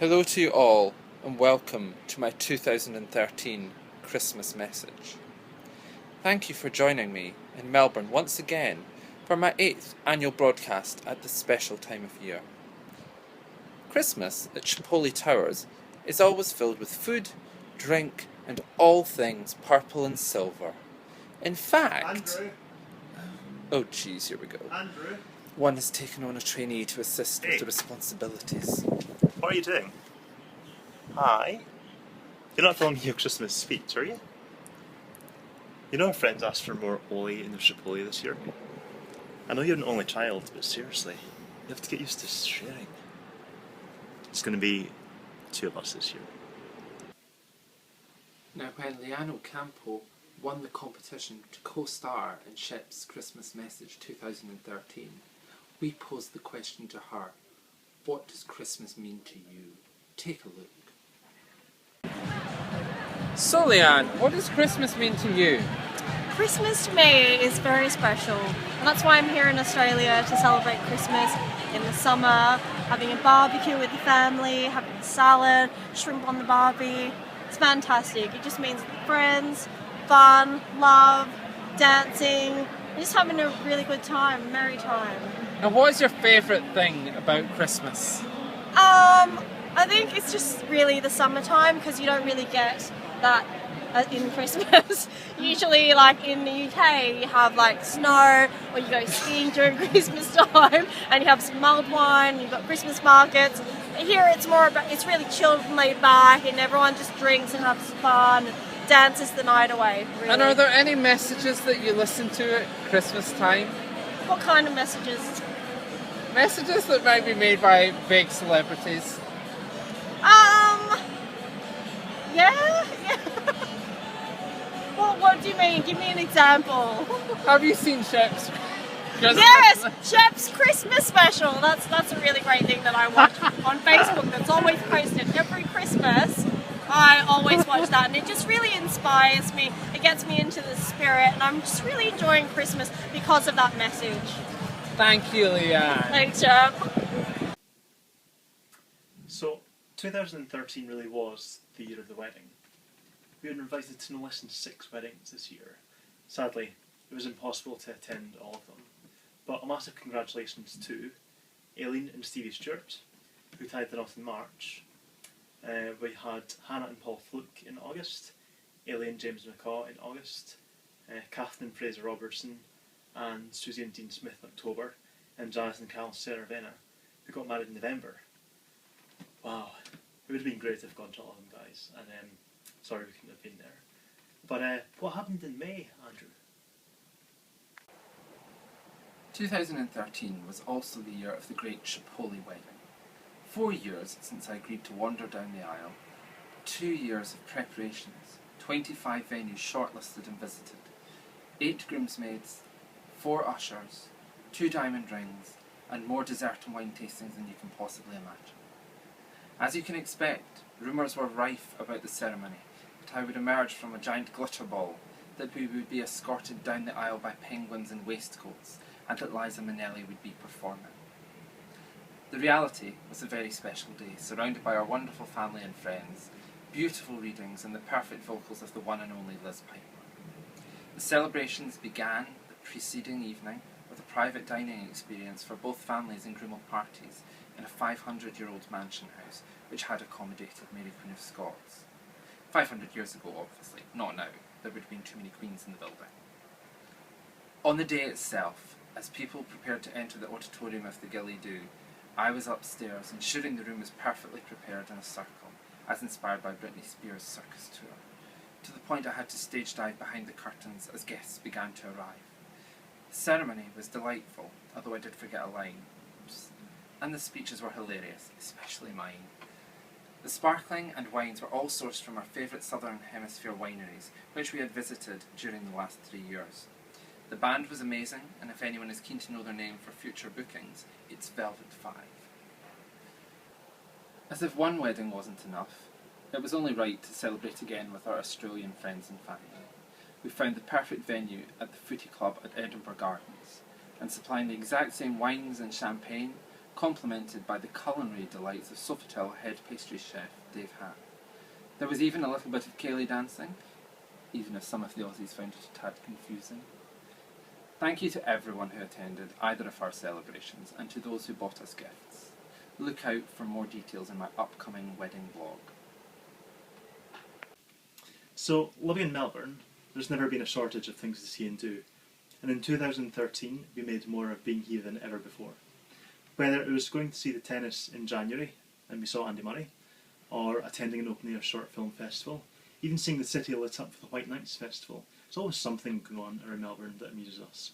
Hello to you all, and welcome to my 2013 Christmas message. Thank you for joining me in Melbourne once again for my 8th annual broadcast at this special time of year. Christmas at Shepoley Towers is always filled with food, drink, and all things purple and silver. In fact... Andrew. Oh geez, here we go. Andrew. One has taken on a trainee to assist with the responsibilities. What are you doing? Hi. You're not filming your Christmas speech, are you? You know our friends asked for more Oli in the Shepoley this year. I know you're an only child, but seriously, you have to get used to sharing. It's going to be 2 of us this year. Now, when Liano Campo won the competition to co-star in Shep's Christmas Message 2013, we posed the question to her, what does Christmas mean to you? Take a look. So Leanne, what does Christmas mean to you? Christmas to me is very special, and that's why I'm here in Australia to celebrate Christmas in the summer, having a barbecue with the family, having a salad, shrimp on the barbie. It's fantastic. It just means friends, fun, love, dancing, just having a really good time, merry time. And what is your favourite thing about Christmas? I think it's just really the summertime, because you don't really get that in Christmas. Usually, like in the UK, you have like snow, or you go skiing during Christmas time, and you have some mulled wine, you've got Christmas markets. Here it's more about, it's really chilled and laid back, and everyone just drinks and has fun, and dances the night away, really. And are there any messages that you listen to at Christmas time? What kind of messages? Messages that might be made by big celebrities. Yeah. What do you mean? Give me an example. Have you seen Shep's Christmas? Yes, Shep's Christmas special. That's a really great thing that I watch on Facebook. That's always posted every Christmas. I always watch that, and it just really inspires me. It gets me into the spirit, and I'm just really enjoying Christmas because of that message. Thank you, Leanne. Thanks, Shep. So, 2013 really was the year of the wedding. We were invited to no less than 6 weddings this year. Sadly, it was impossible to attend all of them. But a massive congratulations to Aileen and Stevie Stewart, who tied the knot in March. We had Hannah and Paul Fluke in August, Aileen James McCaw in August, Kathleen Fraser Robertson and Susie and Dean Smith in October, and Janice and Cal Cervena, who got married in November. Wow, it would have been great to have gone to all of them, guys, and sorry we couldn't have been there. But what happened in May, Andrew? 2013 was also the year of the great Shepoley wedding. 4 years since I agreed to wander down the aisle, 2 years of preparations, 25 venues shortlisted and visited, 8 groomsmaids, 4 ushers, 2 diamond rings, and more dessert and wine tastings than you can possibly imagine. As you can expect, rumours were rife about the ceremony, that I would emerge from a giant glitter ball, that we would be escorted down the aisle by penguins in waistcoats, and that Liza Minnelli would be performing. The reality was a very special day, surrounded by our wonderful family and friends, beautiful readings and the perfect vocals of the one and only Liz Piper. The celebrations began the preceding evening with a private dining experience for both families and groom parties in a 500-year-old mansion house which had accommodated Mary Queen of Scots. 500 years ago, obviously, not now. There would have been too many queens in the building. On the day itself, as people prepared to enter the auditorium of the Gilly Do, I was upstairs, ensuring the room was perfectly prepared in a circle, as inspired by Britney Spears' circus tour, to the point I had to stage dive behind the curtains as guests began to arrive. The ceremony was delightful, although I did forget a line. Oops. And the speeches were hilarious, especially mine. The sparkling and wines were all sourced from our favourite Southern Hemisphere wineries, which we had visited during the last 3 years. The band was amazing, and if anyone is keen to know their name for future bookings, it's Velvet 5. As if one wedding wasn't enough, it was only right to celebrate again with our Australian friends and family. We found the perfect venue at the Footy Club at Edinburgh Gardens, and supplying the exact same wines and champagne complemented by the culinary delights of Sofitel head pastry chef Dave Hatt. There was even a little bit of ceilidh dancing, even if some of the Aussies found it a tad confusing. Thank you to everyone who attended either of our celebrations and to those who bought us gifts. Look out for more details in my upcoming wedding vlog. So, living in Melbourne, there's never been a shortage of things to see and do, and in 2013 we made more of being here than ever before. Whether it was going to see the tennis in January, and we saw Andy Murray, or attending an open-air short film festival, even seeing the city lit up for the White Nights Festival, there's always something going on around Melbourne that amuses us.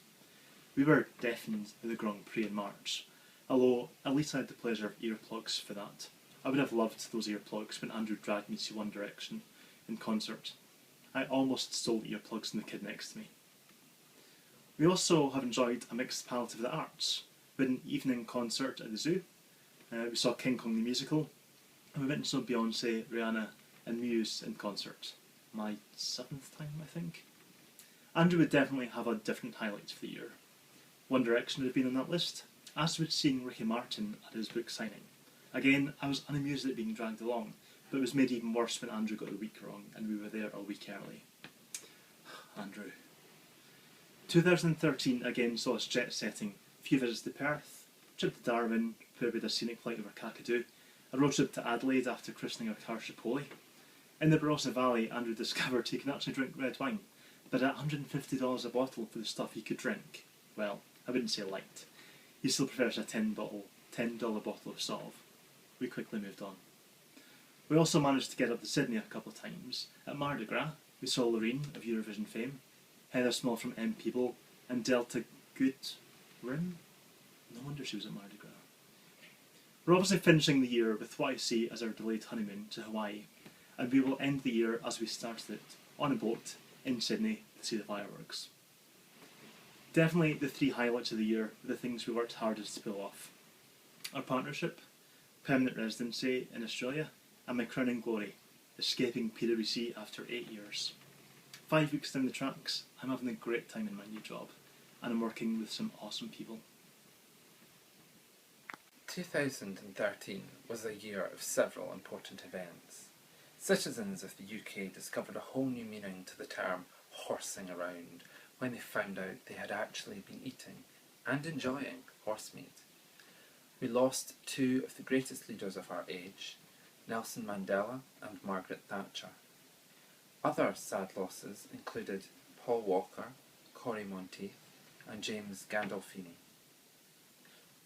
We were deafened by the Grand Prix in March, although at least I had the pleasure of earplugs for that. I would have loved those earplugs when Andrew dragged me to see One Direction in concert. I almost stole earplugs from the kid next to me. We also have enjoyed a mixed palette of the arts. We had an evening concert at the zoo, we saw King Kong the musical, and we went and saw Beyonce, Rihanna and Muse in concert. My 7th time, I think. Andrew would definitely have a different highlights for the year. One Direction would have been on that list, as would seeing Ricky Martin at his book signing. Again, I was unamused at being dragged along, but it was made even worse when Andrew got the week wrong and we were there a week early. Andrew. 2013 again saw us jet setting, a few visits to Perth, trip to Darwin, where we had a scenic flight over Kakadu, a road trip to Adelaide after christening our car Shepoley. In the Barossa Valley, Andrew discovered he can actually drink red wine, but at $150 a bottle for the stuff he could drink, well, I wouldn't say light. He still prefers a $10 bottle of Solve. We quickly moved on. We also managed to get up to Sydney a couple of times. At Mardi Gras, we saw Loreen of Eurovision fame, Heather Small from M People, and Delta Goodwin. No wonder she was at Mardi Gras. We're obviously finishing the year with what I see as our delayed honeymoon to Hawaii, and we will end the year as we started it, on a boat in Sydney to see the fireworks. Definitely the 3 highlights of the year were the things we worked hardest to pull off. Our partnership, permanent residency in Australia, and my crowning glory, escaping PwC after 8 years. 5 weeks down the tracks, I'm having a great time in my new job, and I'm working with some awesome people. 2013 was a year of several important events. Citizens of the UK discovered a whole new meaning to the term horsing around when they found out they had actually been eating and enjoying horse meat. We lost 2 of the greatest leaders of our age, Nelson Mandela and Margaret Thatcher. Other sad losses included Paul Walker, Corrie Monteith and James Gandolfini.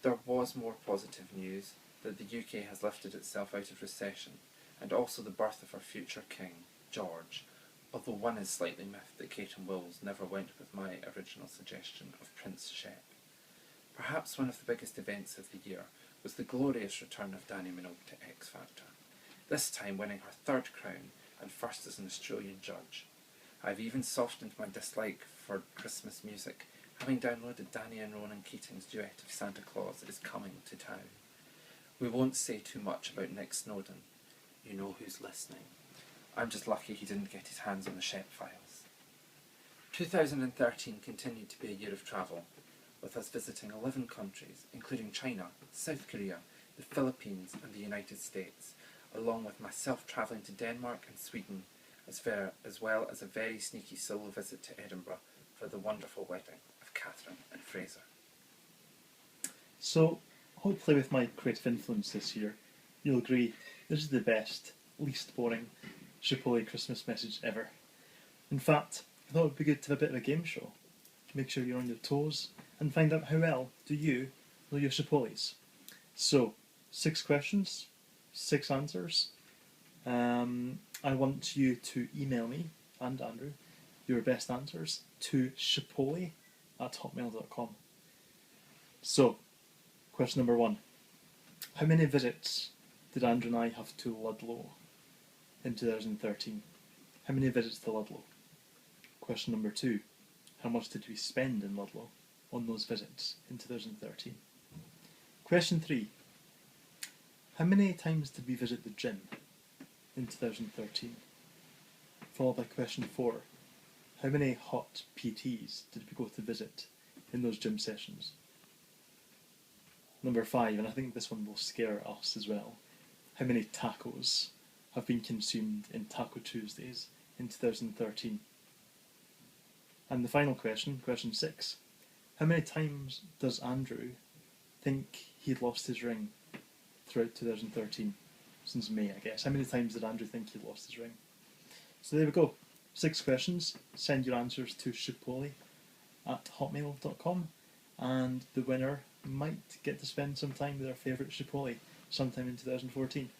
There was more positive news that the UK has lifted itself out of recession, and also the birth of our future king, George, although one is slightly miffed that Kate and Wills never went with my original suggestion of Prince Shep. Perhaps one of the biggest events of the year was the glorious return of Dannii Minogue to X Factor, this time winning her 3rd crown and first as an Australian judge. I've even softened my dislike for Christmas music, having downloaded Danny and Ronan Keating's duet of Santa Claus is Coming to Town. We won't say too much about Nick Snowden. You know who's listening. I'm just lucky he didn't get his hands on the Shep files. 2013 continued to be a year of travel, with us visiting 11 countries, including China, South Korea, the Philippines and the United States, along with myself travelling to Denmark and Sweden, as well as a very sneaky solo visit to Edinburgh for the wonderful wedding of Catherine and Fraser. So, hopefully with my creative influence this year, you'll agree this is the best, least boring Shepoley Christmas Message ever. In fact, I thought it would be good to have a bit of a game show, to make sure you're on your toes, and find out how well do you know your Shepoleys. So, 6 questions, 6 answers. I want you to email me, and Andrew, your best answers to shepoley@hotmail.com. So, question number 1. How many visits did Andrew and I have to Ludlow in 2013? How many visits to Ludlow? Question number 2. How much did we spend in Ludlow on those visits in 2013? Question 3. How many times did we visit the gym in 2013? Followed by question 4. How many hot PTs did we go to visit in those gym sessions? Number 5, and I think this one will scare us as well. How many tacos have been consumed in Taco Tuesdays in 2013? And the final question, question 6. How many times does Andrew think he'd lost his ring throughout 2013? Since May, I guess. How many times did Andrew think he'd lost his ring? So there we go. 6 questions. Send your answers to shepoley@hotmail.com, and the winner might get to spend some time with our favourite Shepoley sometime in 2014.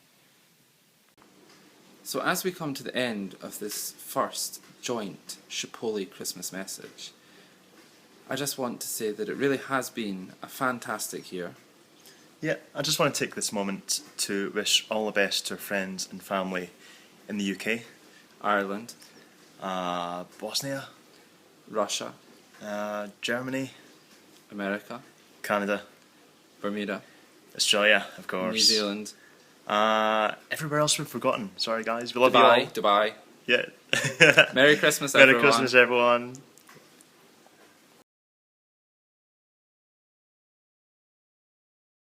So as we come to the end of this first joint Shepoley Christmas message, I just want to say that it really has been a fantastic year. Yeah, I just want to take this moment to wish all the best to our friends and family in the UK, Ireland, Bosnia, Russia, Germany, America, Canada, Bermuda, Australia, of course, New Zealand, everywhere else we've forgotten. Sorry guys, we love you all. Dubai. Yeah. Merry Christmas, Merry everyone. Christmas, everyone.